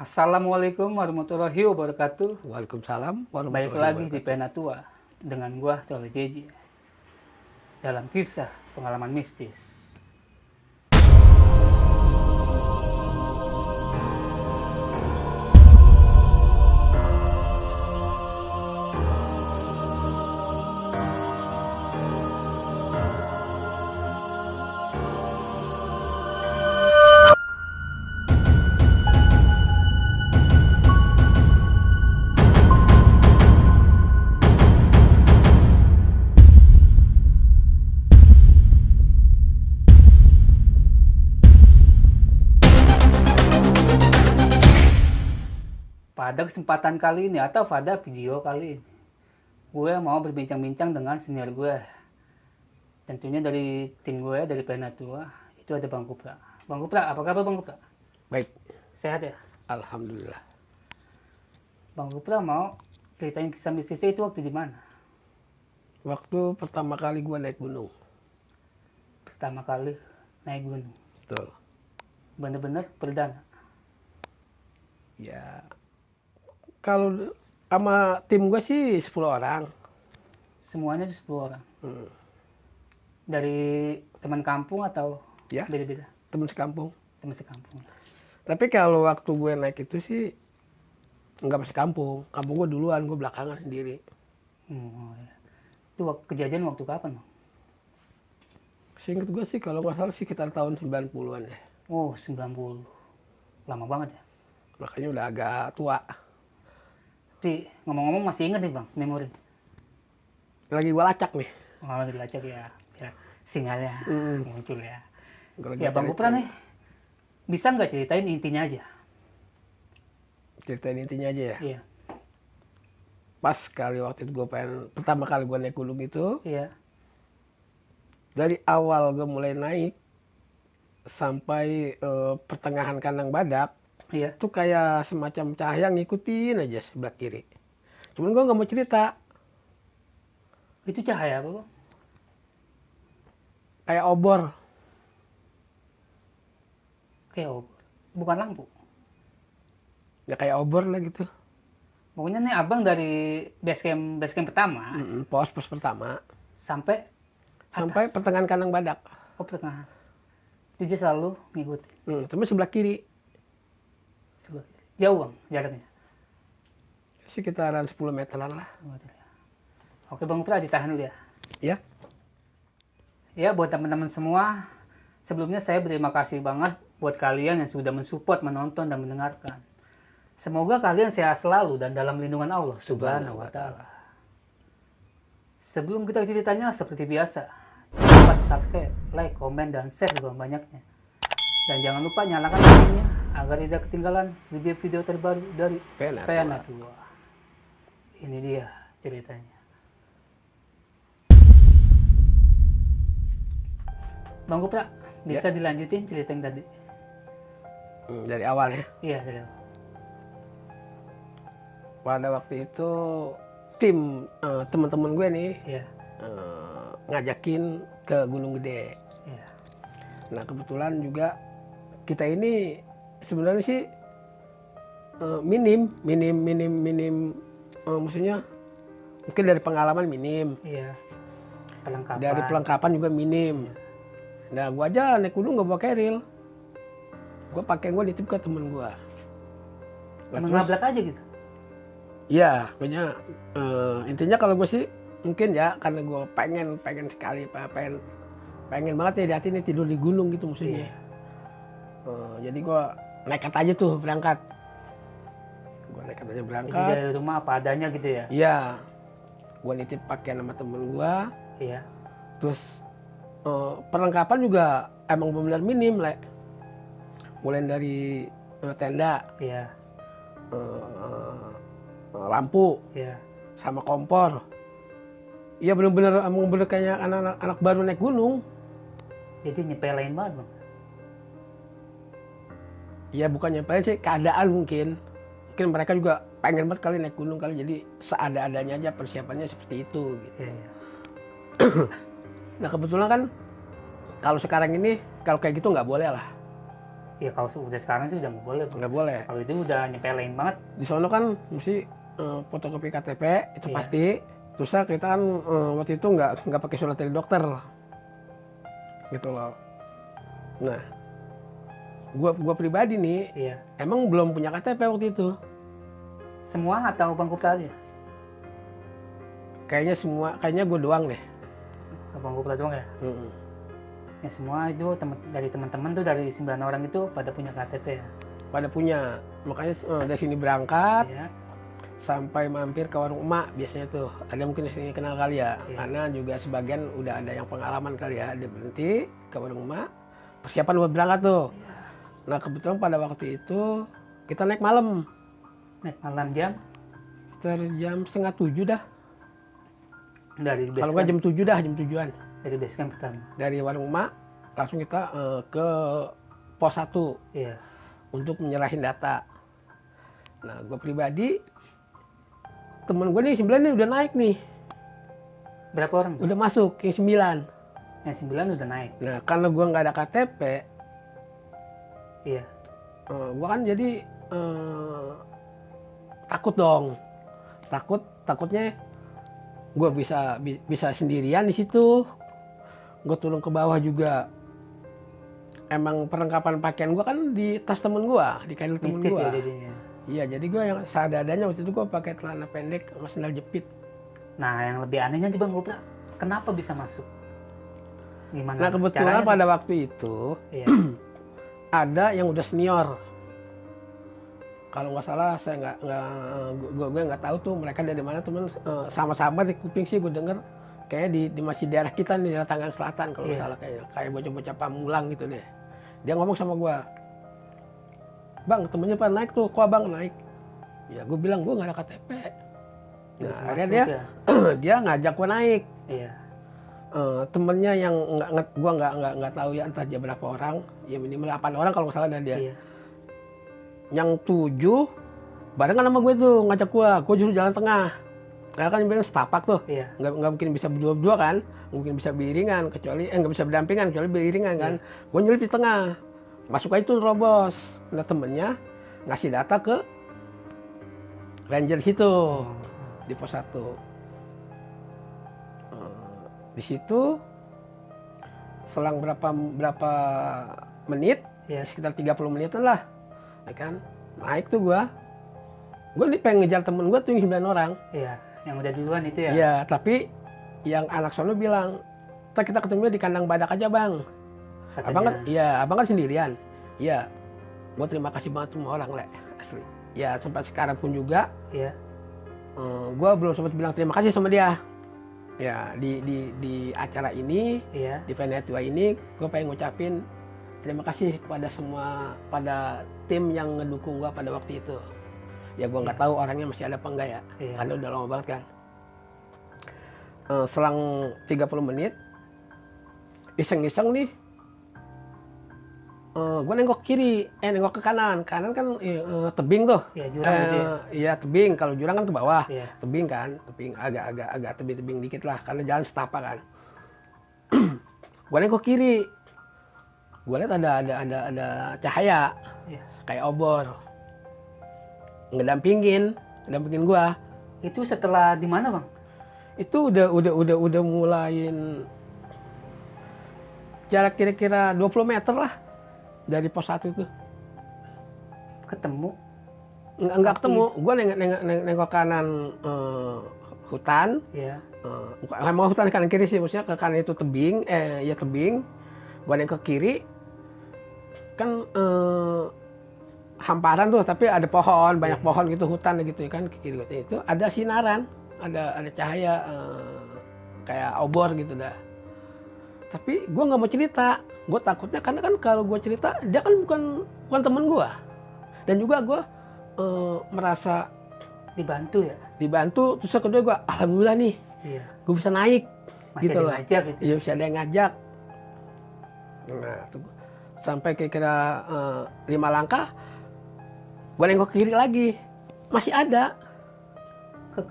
Assalamualaikum warahmatullahi wabarakatuh. Waalaikumsalam Balik warahmatullahi lagi di wabarakatuh. Pena Tua dengan gua Tole Jeje dalam kisah pengalaman mistis. Pada kesempatan kali ini atau pada video kali ini, gue mau berbincang-bincang dengan senior gue. Tentunya dari tim gue, dari Pena Tua, itu ada Bang Kupra. Bang Kupra, apa kabar Bang Kupra? Baik, Sehat ya? alhamdulillah. Bang Kupra mau ceritain kisah mistisnya itu waktu di mana? Waktu pertama kali gua naik gunung. Pertama kali naik gunung. Betul. Bener-bener perdana. Ya, kalau sama tim gua sih 10 orang. Semuanya di 10 orang. Hmm. Dari teman kampung atau Ya, beda-beda? teman sekampung. Teman sekampung. Tapi kalau waktu gue naik itu sih nggak masih kampung. Kampung gua duluan, gua belakangan sendiri. Oh, ya. Itu kejadian waktu kapan, Bang? Seingat gua sih kalau nggak salah sekitar tahun 90-an ya. Oh, 90. Lama banget ya. Makanya udah agak tua. Tapi ngomong-ngomong masih inget nih Bang, memori. Lagi gua lacak nih. Oh, lagi dilacak ya. Ya, sinyalnya muncul ya. Gua lagi Ya Bang cari- Kupra nih, bisa nggak ceritain intinya aja? Ceritain intinya aja ya. Iya, Pas kali waktu itu pertama kali gua naik gunung itu, iya, dari awal gue mulai naik sampai pertengahan kandang badak iya. itu kayak semacam cahaya ngikutin aja sebelah kiri. Cuman gue nggak mau cerita, Itu cahaya apa Bang? kayak obor. Kayak obor. Bukan lampu. Ya kayak obor lah gitu. Pokoknya nih abang dari base camp pertama Pos pertama sampai sampai pertengahan kandang badak. oh pertengahan. Itu dia selalu ngikutin. Cuma sebelah kiri Sebelah kiri. Jauh Bang jaraknya. sekitaran 10 meteran lah. Oke Bang Kupra ditahan dulu ya. Ya, Ya buat teman-teman semua, sebelumnya saya berterima kasih banget buat kalian yang sudah mensupport, menonton, dan mendengarkan. Semoga kalian sehat selalu dan dalam lindungan Allah Subhanahu wa Ta'ala. Sebelum kita ceritanya seperti biasa, jangan lupa subscribe, like, komen, dan share sebanyak-banyaknya. Dan jangan lupa nyalakan loncengnya agar tidak ketinggalan video-video terbaru dari Pena Pena Tua. Ini dia ceritanya. Bang Kupra, bisa dilanjutin cerita yang tadi? dari awal ya. Iya, dari awal. Pada waktu itu tim teman-teman gue nih Iya, ngajakin ke Gunung Gede. iya. Nah kebetulan juga kita ini sebenarnya sih minim, maksudnya mungkin dari pengalaman minim, Iya. Perlengkapan. dari perlengkapan juga minim. Nah gua aja naik gunung nggak bawa keril, gua nitip ke temen gua. Nah, Cuma terus- nabrak aja gitu. Iya, pokoknya intinya kalau gue sih mungkin ya karena gue pengen sekali, pengen banget nih di hati nih tidur di gunung gitu maksudnya. Jadi gue nekat aja tuh berangkat. Gue nekat aja Jadi berangkat. dari rumah apa adanya gitu ya. Iya, gue nitip pakaian sama temen gue. Iya. Terus perlengkapan juga emang benar minim, Le. Mulai dari tenda, Iya. lampu, Iya. sama kompor. Iya bener-bener emang bener kayak anak baru naik gunung. Jadi nyepelein banget, Bang. Ya bukan nyampein sih, keadaan mungkin. Mungkin mereka juga pengen banget kali naik gunung kali, jadi seada-adanya aja persiapannya seperti itu gitu. Iya, iya. Nah kebetulan kan kalau sekarang ini kalau kayak gitu nggak boleh lah. Ya kalau udah sekarang sih udah nggak boleh, Bang. Nggak boleh. Kalau itu udah nyepelein banget. Di sono kan mesti fotokopi KTP itu Iya. pasti. Terus kita kan waktu itu nggak pakai surat dari dokter, gitu loh. Nah, gua pribadi nih Iya. emang belum punya KTP waktu itu. Semua atau Bang Kupra aja? Kayaknya gue doang deh. Bang Kupra doang ya? Mm-mm. Ya semua itu dari teman-teman tuh dari 9 orang itu pada punya KTP ya? Pada punya, makanya dari sini berangkat Iya. sampai mampir ke warung emak biasanya tuh. Ada mungkin di sini kenal kali ya, Iya. karena juga sebagian udah ada yang pengalaman kali ya. Dia berhenti ke warung emak, persiapan buat berangkat tuh. Nah kebetulan pada waktu itu kita naik malam, Naik malam jam jam setengah 7 dah. dari base Kalau nggak camp, jam 7 dah, jam 7-an. dari base camp pertama. Dari warung emak langsung kita ke pos 1 Iya. untuk menyerahin data. Nah gue pribadi, temen gue nih 9 nih udah naik nih. Berapa orang? Udah masuk yang 9. Yang 9 udah naik. Nah karena gue nggak ada KTP, Iya. gue kan jadi takut dong. Takutnya gue bisa sendirian di situ. Gue turun ke bawah juga. Emang perlengkapan pakaian gue kan di tas temen gue, di kain temen Nitip gue. ya jadinya. Iya, jadi gue yang seadanya waktu itu gue pakai celana pendek sama sandal jepit. Nah yang lebih anehnya di Bang Kupra, kenapa bisa masuk? Gimana Nah kebetulan caranya pada tuh? waktu itu Iya. ada yang udah senior. Kalau nggak salah saya gue nggak tahu tuh mereka dari mana, temen sama-sama di kuping sih gue denger kayaknya di masih daerah kita nih, daerah Tangerang Selatan kalau nggak Iya. salah, kayak bocah-bocah Pamulang gitu deh. Dia ngomong sama gue, bang temennya pada naik tuh, kok abang naik? Ya gue bilang gue nggak ada KTP. Nah Bisa akhirnya masuk dia ya? dia ngajak gue naik. Iya. Temennya yang gue nggak tahu ya entah dia berapa orang, ya minimal 8 orang kalau nggak salah ada dia. Iya. Yang 7 barengan sama gue tuh ngajak gue justru jalan tengah. Karena kan bilang setapak tuh, Iya. nggak mungkin bisa berdua-dua kan, mungkin bisa beriringan kecuali nggak bisa berdampingan kecuali beriringan kan. Gue nyelip di tengah, masuk aja tuh terobos. Nah temennya ngasih data ke ranger situ di pos 1. Di situ selang berapa menit, Iya. sekitar 30 menitan lah, ya kan, naik tuh gue nih pengen ngejar temen gue tuh yang 9 orang. Iya. Yang udah duluan itu ya? Iya, tapi yang anak sono bilang, "Ntar kita ketemu di kandang badak aja bang." Katanya. Abang kan sendirian. Iya, gue terima kasih banget semua orang, Le, asli. Ya sampai sekarang pun juga, Iya. gue belum sempat bilang terima kasih sama dia. Ya di acara ini, Iya. di Venetua ini, gue pengen ngucapin terima kasih pada tim yang ngedukung gue pada waktu itu. Ya gue nggak tahu orangnya masih ada apa enggak ya, Iya. karena udah lama banget kan. Selang 30 menit, iseng-iseng nih, gue nengok kiri, nengok ke kanan kan tebing tuh. Iya, jurang gitu ya? Iya tebing, kalau jurang kan ke bawah. Iya. Tebing kan, tebing agak tebing dikit lah, karena jalan setapak kan. Gue nengok kiri, gue lihat ada cahaya, Iya. kayak obor, ngedampingin gue. Itu setelah di mana bang? Itu udah mulain jarak kira-kira 20 meter lah dari pos 1 itu. Ketemu? Enggak ketemu, gue nengok kanan hutan. Iya. Mau hutan kanan kiri sih, maksudnya ke kanan itu tebing, ya tebing. Gue nengok ke kiri, kan hamparan tuh, tapi ada pohon, banyak pohon gitu, hutan gitu kan. Ke kiri itu ada sinaran, ada cahaya kayak obor gitu dah. Tapi gue nggak mau cerita, gue takutnya karena kan kalau gue cerita dia kan bukan teman gue, dan juga gue merasa dibantu. Terus kedua gue alhamdulillah nih, iya. gue bisa naik. Masih gitu ada loh. yang ngajak gitu. Iya, bisa ada yang ngajak. Nah, sampai kira-kira 5 langkah, gue nengok kiri lagi, masih ada.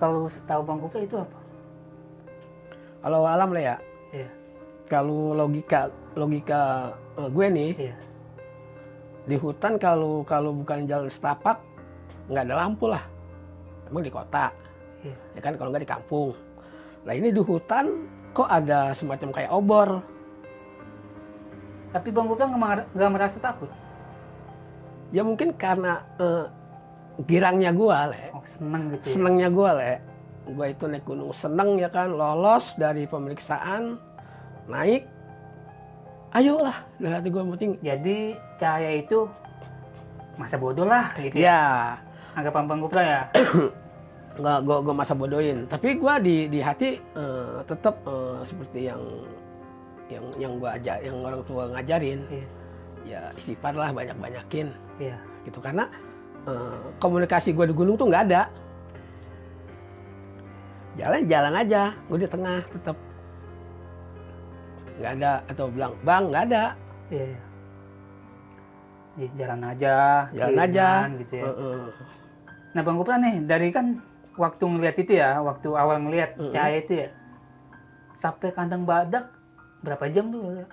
Kalau setahu Bang Kupra itu apa? Kalau alam lah ya. Iya. Kalau logika gue nih, Iya. di hutan kalau bukan jalan setapak nggak ada lampu lah. Emang di kota, Iya. ya kan, kalau nggak di kampung. Nah ini di hutan kok ada semacam kayak obor. Tapi Bang Gopra nggak merasa takut? Ya mungkin karena girangnya gua, Le. Oh, seneng gitu ya? Senengnya gua, Le. Gua itu naik gunung seneng ya kan, lolos dari pemeriksaan, naik. Ayolah, dalam hati gua penting. Jadi cahaya itu masa bodoh lah gitu ya? Ya, Anggapan Bang Gopra ya? nggak gua masa bodohin. Tapi gua di hati tetap seperti yang gua ajar, yang orang tua ngajarin. Iya. Ya istighfar lah, banyak-banyakin Iya. gitu, karena komunikasi gua di gunung tuh nggak ada. Jalan aja, gue di tengah tetap nggak ada, atau bilang bang nggak ada, Iya. Iya. Jadi jalan aja. jalan aja. Gitu ya. Nah Bang Gopra nih, dari kan waktu ngeliat itu ya, waktu awal ngeliat cahaya itu ya, sampai kandang badak berapa jam tuh?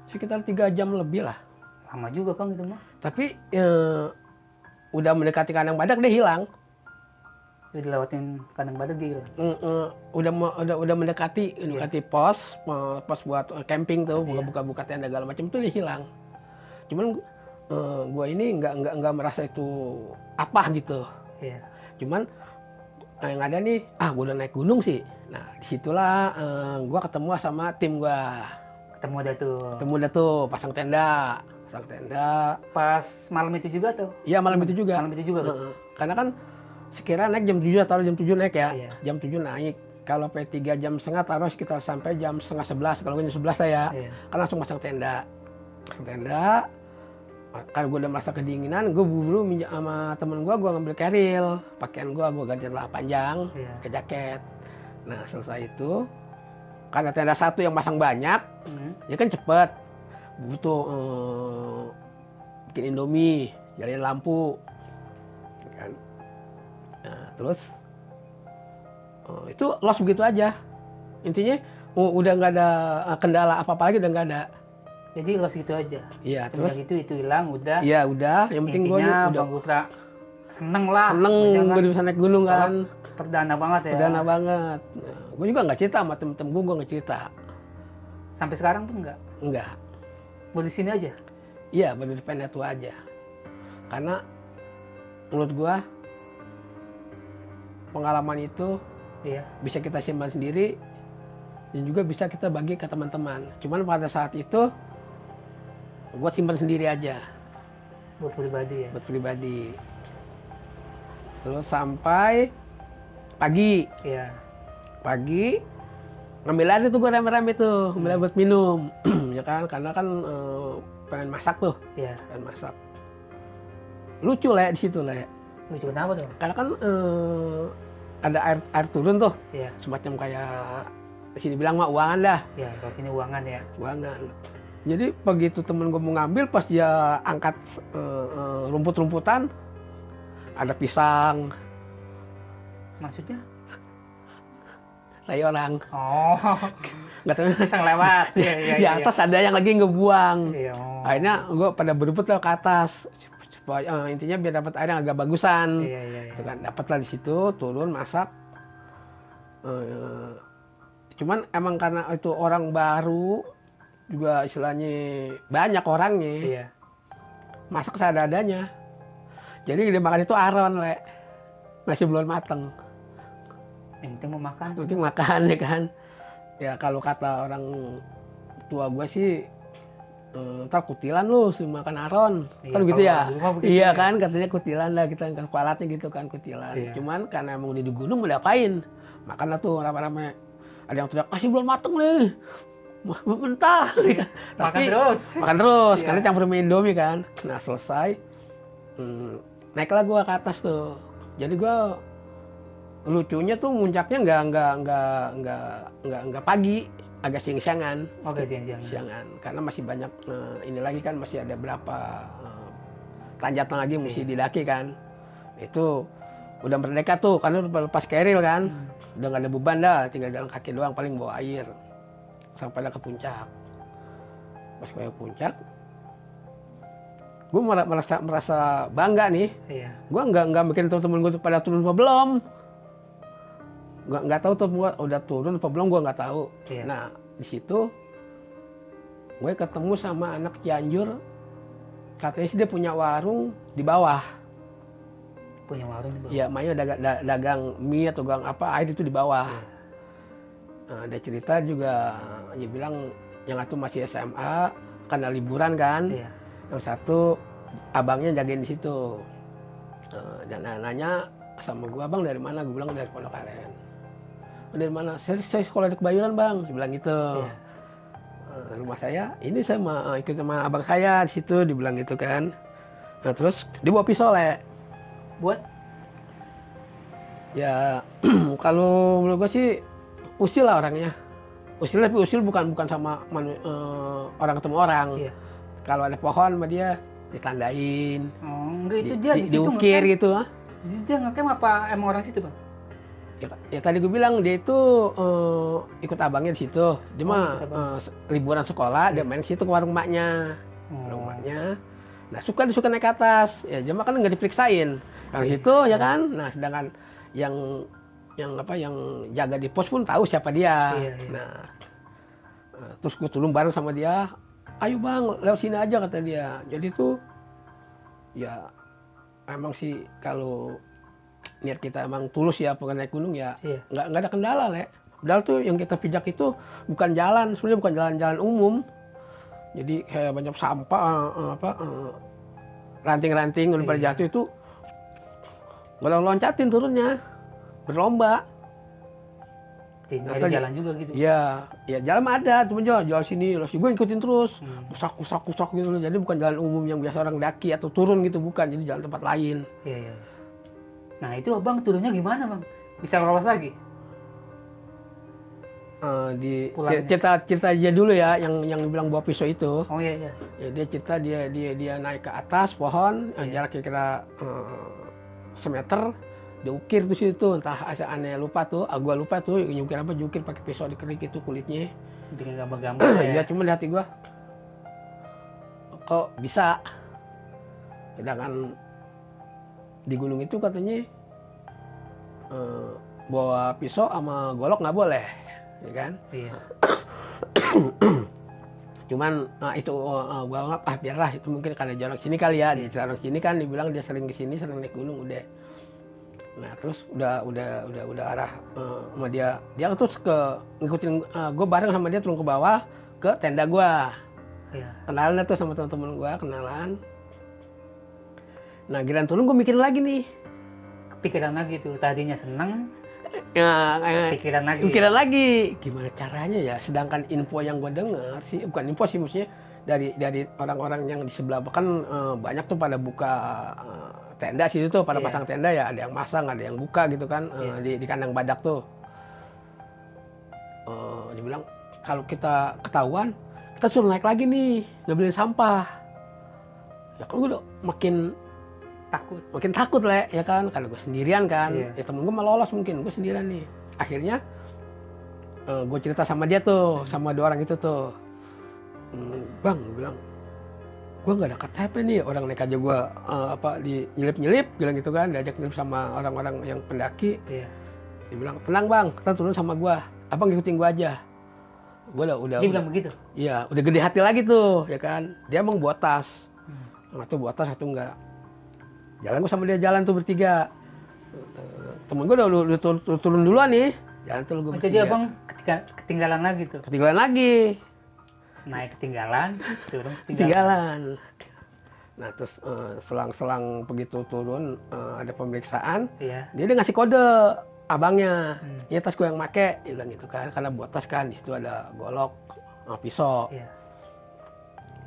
Sekitar 3 jam lebih lah. Lama juga Bang itu mah. Tapi udah mendekati kandang badak dia hilang. Udah dilewatin kandang badak dia. Udah mendekati pos buat camping tuh, buka tenda segala macam tuh dia hilang. Cuman gua ini nggak merasa itu apa gitu. Iya. Cuman yang ada nih, gua udah naik gunung sih. Nah disitulah gua ketemu sama tim gua. Ketemu dah tuh. Pasang tenda. Pas malam itu juga tuh? Iya malam itu juga. Malam itu juga tuh? Karena kan sekira naik jam 7, taruh jam 7 naik ya. Iya. Jam 7 naik. Kalau P3 jam setengah taruh sekitar sampai jam setengah 11. Kalau jam 11 lah ya. Iya. Kan langsung pasang tenda. Kan gue udah merasa kedinginan, gue buru-buru minjem sama temen gue ngambil keril. Pakaian gue ganti celana panjang ke jaket. Nah selesai itu, karena tenda satu yang pasang banyak, ya kan cepet. Butuh bikin Indomie, nyalain lampu. Kan. Nah, terus itu los begitu aja. Intinya udah nggak ada kendala apa-apa lagi, udah nggak ada. Jadi los gitu aja? Iya, terus itu hilang, udah. Iya, udah. Yang penting gue udah Bang Gopra seneng lah. Seneng gue bisa naik gunung kan. Perdana banget ya? Perdana banget. Nah, gue juga nggak cerita sama temen-temen gue nggak cerita. Sampai sekarang pun nggak? Enggak. Baru di sini aja? Iya, baru di Penatu aja. Karena menurut gue pengalaman itu bisa kita simpan sendiri dan juga bisa kita bagi ke teman-teman. Cuman pada saat itu gue simpan sendiri aja. Buat pribadi ya? Buat pribadi. Terus sampai pagi. Iya. Pagi ngambil air tuh gue rame-rame tuh, ngambil air buat minum. Ya kan, karena kan pengen masak tuh. Iya. Pengen masak. Lucu lah di situ lah. Lucu kenapa tuh? Karena kan ada air turun tuh. Iya. Semacam kayak di sini bilang mah uangan dah. Iya, kalau sini uangan ya. Uangan. Jadi begitu temen gue mau ngambil, pas dia angkat rumput-rumputan, ada pisang. Maksudnya? Lagi orang. Oh, Nggak tahu. pisang lewat. Iya, Di atas ada yang lagi ngebuang. Iya. Akhirnya gue pada berebut lah ke atas. Intinya biar dapat air yang agak bagusan. Iya. Itu kan dapatlah di situ, turun masak. Cuman emang karena itu orang baru, juga istilahnya banyak orangnya. Iya. Masak seadanya. Jadi dia makan itu aron, Le. Masih belum mateng. Yang penting mau makan. Yang penting makan ya kan. Ya kalau kata orang tua gue sih, ntar kutilan lu sih makan aron. Iya, Kan gitu ya. Iya ya. kan, katanya kutilan lah, kita kualatnya gitu kan, kutilan. Iya. Cuman karena emang di gunung mau diapain? Makan lah tuh rame-rame. Ada yang teriak, masih belum mateng nih. Mentah. Makan terus. Makan terus, Iya. karena campur sama Indomie kan. Nah selesai, naiklah gua ke atas tuh. Jadi gua lucunya tuh muncaknya nggak pagi, agak siang-siangan. Oke, siang-siang. Siangan, karena masih banyak ini lagi kan, masih ada berapa tanjakan lagi mesti didaki kan. Itu udah merdeka tuh, karena udah lepas keril kan. Udah nggak ada beban dah, tinggal jalan kaki doang, paling bawa air. Sampai ke puncak. Pas ke puncak, gue merasa bangga nih. Iya. Gue nggak mikirin temen gue pada turun apa belum. Nggak tahu tuh gue udah turun apa belum, gue nggak tahu. Iya. Nah di situ gue ketemu sama anak Cianjur, katanya sih dia punya warung di bawah. Punya warung di bawah. Iya, makanya dagang mie atau dagang apa, air itu di bawah. Iya. Nah, dia cerita juga, dia bilang yang satu masih SMA karena liburan kan. Iya. Yang satu abangnya jagain di situ. Dan nanya sama gue, abang dari mana? Gue bilang dari Pondok Aren. Dari mana? Saya sekolah di Kebayoran bang, dia bilang gitu. Iya. Rumah saya, ini saya ikut sama abang saya di situ, dibilang gitu kan. Nah terus dia bawa pisau le. Buat? Ya kalau menurut gue sih usil lah orangnya. Usil, tapi usil bukan sama orang ketemu orang. Iya. Kalau ada pohon sama dia ditandain. Oh, enggak itu dia di situ diukir ngecamp. gitu. Di situ dia ngecamp apa emang orang situ bang? Ya tadi gue bilang dia itu ikut abangnya di situ. Dia mah liburan sekolah, dia main ke situ ke warung maknya. Warung maknya. Nah suka naik ke atas. Ya dia mah kan nggak diperiksain. Kalau situ ya kan. Nah sedangkan yang jaga di pos pun tahu siapa dia. Iya. Nah terus gue turun bareng sama dia. Ayo bang, lewat sini aja kata dia. Jadi tuh ya emang sih kalau niat kita emang tulus ya pengen naik gunung ya, iya. nggak ada kendala le. Padahal tuh yang kita pijak itu bukan jalan, sebenarnya bukan jalan-jalan umum. Jadi kayak banyak sampah, ranting-ranting udah pada jatuh itu, gue loncatin turunnya, berlomba. Jadi ada jalan juga gitu. Iya, ya jalan mah ada, cuma jalan sini, gue ikutin terus, kusak gitu. Jadi bukan jalan umum yang biasa orang daki atau turun gitu, bukan. Jadi jalan tempat lain. Iya. Nah itu abang turunnya gimana bang? Bisa lolos lagi? Cerita aja dulu ya, yang bilang bawa pisau itu. Oh iya. Ya, dia cerita dia naik ke atas pohon, jarak kira-kira semeter. Diukir tuh situ, entah aneh lupa tuh, gua lupa tuh nyukir apa, jukir pakai pisau dikerik itu kulitnya. Bikin gambar-gambar ya. Cuma di hati gua kok bisa. Sedangkan di gunung itu katanya bawa pisau sama golok nggak boleh, ya kan? Iya. Cuman itu gua nggak biarlah itu mungkin karena jalan sini kali ya, di jalan sini kan dibilang dia sering kesini, sering naik gunung udah. Nah terus udah arah sama dia terus ngikutin gue bareng sama dia turun ke bawah ke tenda gue. Iya. Kenalan tuh sama teman-teman gue, kenalan. Nah giliran turun gue mikirin lagi nih. Kepikiran lagi tuh, tadinya seneng. Pikiran lagi. Gimana caranya ya? Sedangkan info yang gue dengar sih, bukan info sih maksudnya dari orang-orang yang di sebelah kan banyak tuh pada buka tenda situ tuh, pada pasang tenda ya, ada yang masang, ada yang buka gitu kan, di kandang badak tuh. Dia bilang kalau kita ketahuan, kita suruh naik lagi nih, ngambilin sampah. Ya kan gue udah makin takut le, ya kan, karena gue sendirian kan. Ya temen gue malah lolos mungkin, gue sendirian nih. Akhirnya gue cerita sama dia tuh, sama dua orang itu tuh. Bang, gue bilang, gue nggak ada KTP nih, orang naik aja gue nyelip bilang gitu kan, diajak nyelip sama orang-orang yang pendaki. Iya. Dia bilang tenang bang, kita turun sama gue, abang ngikutin gue aja. Gue udah dia bilang begitu. Iya, udah gede hati lagi tuh, ya kan. Dia emang buat tas, satu buat tas, satu enggak. Jalan gue sama dia jalan tuh bertiga. Temen gue udah turun duluan nih, jalan tuh gue bertiga. Jadi abang ketinggalan lagi tuh. Ketinggalan lagi. Naik ketinggalan, turun ketinggalan. Nah terus selang begitu turun ada pemeriksaan, dia ngasih kode abangnya, ini tas gue yang make, dia bilang gitu kan, karena buat tas kan, di situ ada golok, pisau.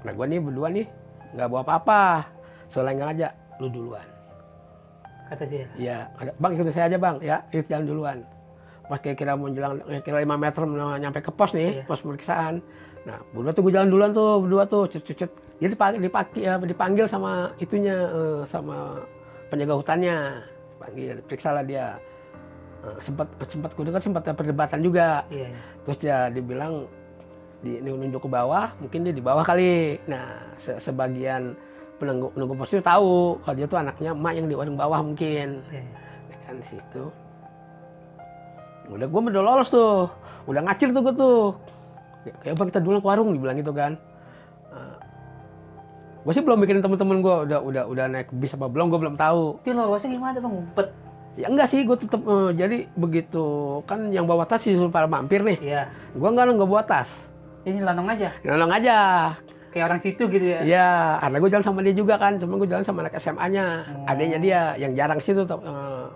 Nah gue nih berdua nih nggak bawa apa-apa, soalnya nggak ngajak, lu duluan. Kata dia. Iya, bang ikutin saya aja bang, ya ikut jalan duluan. Pas kira mau jalan, kira 5 meter nyampe ke pos nih, pos pemeriksaan. Nah, berdua tuh gue jalan duluan tuh, berdua tuh, cet. Jadi dipanggil sama itunya, sama penjaga hutannya, panggil, periksa lah dia. Sempat gue dengar sempat ada perdebatan juga. Iya. Terus dia dibilang nunjuk ke bawah, mungkin dia di bawah kali. Nah, sebagian penunggu pos itu tahu kalau dia tuh anaknya emak yang di warung bawah mungkin. Ya kan situ. Udah gue udah lolos tuh, udah ngacir tuh gue tuh. Ya, kayak apa kita dulu ke warung dibilang gitu kan. Gue sih belum mikirin temen-temen gue udah naik bis apa belum, gue belum tahu. Itu lolosnya gimana bang, ngumpet? Ya enggak sih, gue tetep jadi begitu kan yang bawa tas sih para mampir nih. Iya. Gue nggak bawa tas. Ini lanong aja. Nolong aja. Kayak orang situ gitu ya? Iya, karena gue jalan sama dia juga kan, cuma gue jalan sama anak SMA-nya, adiknya dia yang jarang situ,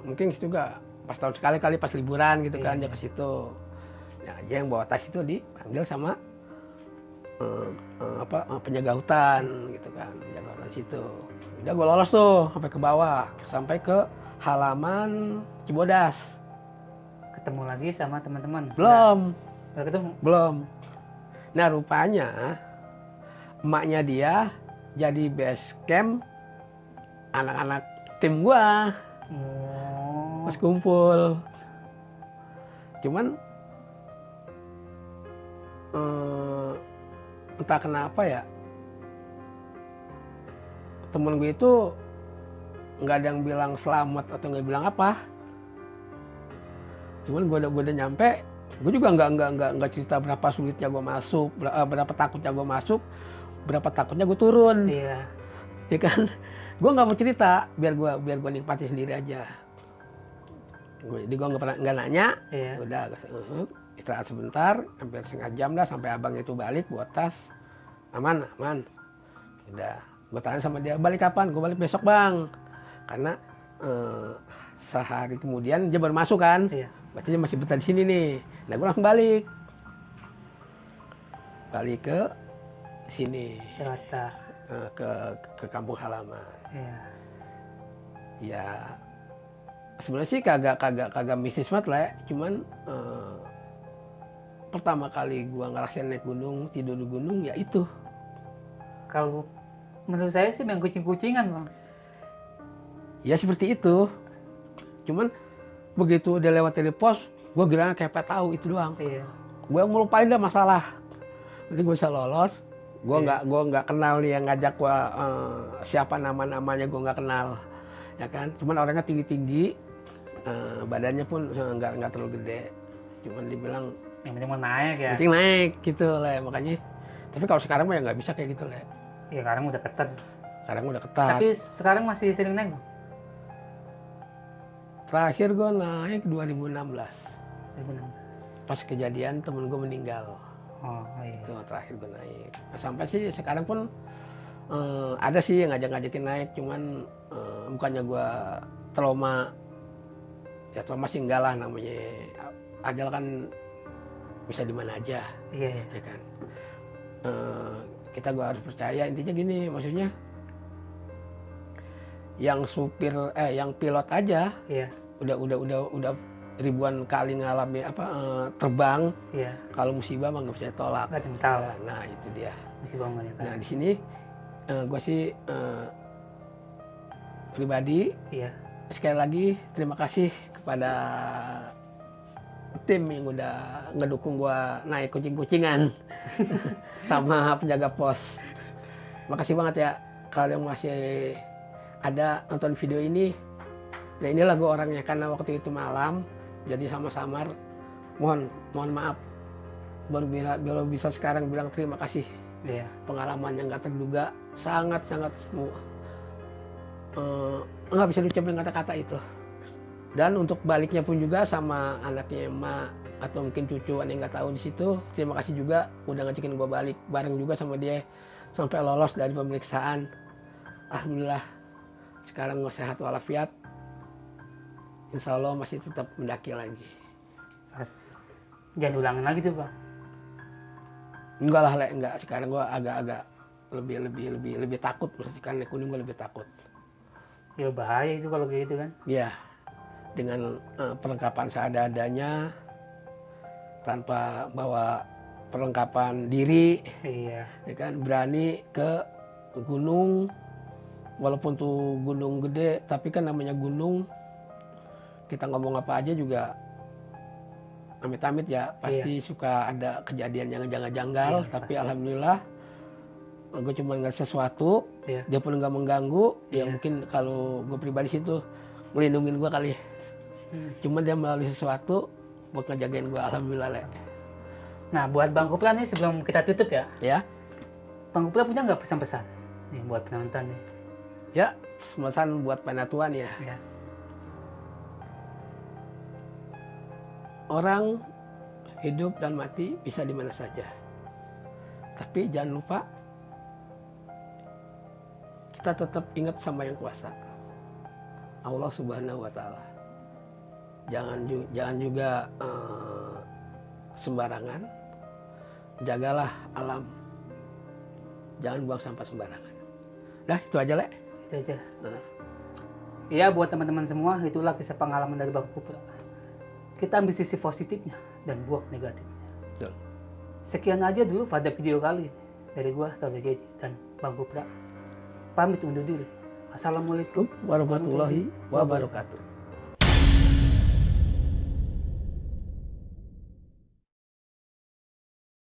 mungkin juga pas tahun sekali kali pas liburan gitu kan dia ke situ. Nah, dia yang bawa tas itu dipanggil sama penjaga hutan gitu kan, penjaga hutan situ. Udah gue lolos tuh sampai ke bawah, sampai ke halaman Cibodas. Ketemu lagi sama teman-teman? Belum. Nggak ketemu? Belum. Nah rupanya emaknya dia jadi base camp anak-anak tim gua pas kumpul. Cuman entah kenapa ya temen gue itu nggak ada yang bilang selamat atau nggak bilang apa. Cuman gue udah nyampe, gue juga nggak cerita berapa sulitnya gue masuk, berapa takutnya gue masuk, berapa takutnya gue turun. Iya. Ya kan, gue nggak mau cerita, biar gue nikmati sendiri aja. Jadi gue nggak nanya, Iya. udah istirahat sebentar, hampir setengah jam dah sampai abang itu balik buat tas, aman. Udah, gue tanya sama dia balik kapan? Gue balik besok bang, karena sehari kemudian dia baru masuk kan. Iya. Berarti dia masih betah di sini nih. Nah gue langsung balik ke sini, Jakarta. ke kampung halaman. Iya. Ya sebenarnya sih kagak mistis banget lah ya. Cuman pertama kali gue ngerasain naik gunung, tidur di gunung ya itu. Kalau menurut saya sih main kucing-kucingan bang. Ya seperti itu. Cuman begitu udah lewat dari pos, gue kira kayak tahu itu doang. Iya. Gue mau lupain dah masalah. Jadi gue bisa lolos. Gue nggak kenal nih yang ngajak gue, siapa namanya gue nggak kenal, ya kan. Cuman orangnya tinggi, badannya pun nggak terlalu gede. Cuman dibilang yang penting mau naik ya. penting naik gitu lah makanya. Tapi kalau sekarang mah ya nggak bisa kayak gitu lah. Iya, sekarang udah ketat. Sekarang udah ketat. Tapi sekarang masih sering naik bang? Terakhir gue naik 2016. 2016. Pas kejadian temen gue meninggal. Oh iya. Itu terakhir gue naik. Nah, sampai sih sekarang pun ada sih yang ngajakin naik, cuman bukannya gue trauma. Ya trauma sih enggak lah namanya. Ajal kan bisa di mana aja. Iya. Ya kan. Kita gue harus percaya, intinya gini, maksudnya yang yang pilot aja. Iya. Udah ribuan kali ngalami terbang. Iya. Kalau musibah mah nggak bisa tolak. Nggak ada yang tahu. Nah itu dia. Musibah nggak ada yang tahu. Nah di sini gue sih pribadi Iya. sekali lagi terima kasih kepada tim yang udah ngedukung gue naik kucing-kucingan sama penjaga pos. Makasih banget ya kalau yang masih ada nonton video ini. Nah inilah gue orangnya, karena waktu itu malam jadi sama samar. Mohon maaf baru bisa sekarang bilang terima kasih. Iya. Pengalaman yang nggak terduga, sangat nggak bisa diucapin kata-kata itu. Dan untuk baliknya pun juga sama anaknya emak atau mungkin cucuan yang nggak tahu di situ, terima kasih juga udah ngajakin gue balik bareng juga sama dia sampai lolos dari pemeriksaan. Alhamdulillah sekarang gue sehat walafiat, insya Allah masih tetap mendaki lagi. Jangan ulangin lagi tuh bang. Enggak lah, enggak. Sekarang gue agak lebih takut, kan naik gunung gue lebih takut. Ya bahaya itu kalau kayak gitu kan. Iya, dengan perlengkapan seadanya, tanpa bawa perlengkapan diri. Iya. Ya kan, berani ke gunung, walaupun tuh gunung gede, tapi kan namanya gunung, kita ngomong apa aja juga amit-amit ya, pasti suka ada kejadian yang janggal-janggal. Iya, tapi pasti. alhamdulillah gue cuma nggak sesuatu, Iya. dia pun nggak mengganggu, ya Iya. mungkin kalau gue pribadi situ ngelindungin gue kali ya. Cuma dia melalui sesuatu buat ngejagain gue, alhamdulillah Le. Nah, buat Bang Kupra nih sebelum kita tutup ya, Ya, Bang Kupra punya nggak pesan-pesan nih buat penonton nih? ya pesan buat penatuan ya. Ya. Orang hidup dan mati bisa di mana saja. Tapi jangan lupa kita tetap ingat sama yang kuasa. Allah Subhanahu wa taala. Jangan juga sembarangan. Jagalah alam. Jangan buang sampah sembarangan. Dah, itu aja, Le. Itu aja. Nah. Ya, buat teman-teman semua, itulah kisah pengalaman dari Bang Kupra. Kita ambil sisi positifnya dan buang negatifnya. Betul. Sekian aja dulu pada video kali ini. Dari gua, Taufik Jadi, dan Bang Kupra. Pamit undur diri. Assalamualaikum Warahmatullahi wabarakatuh.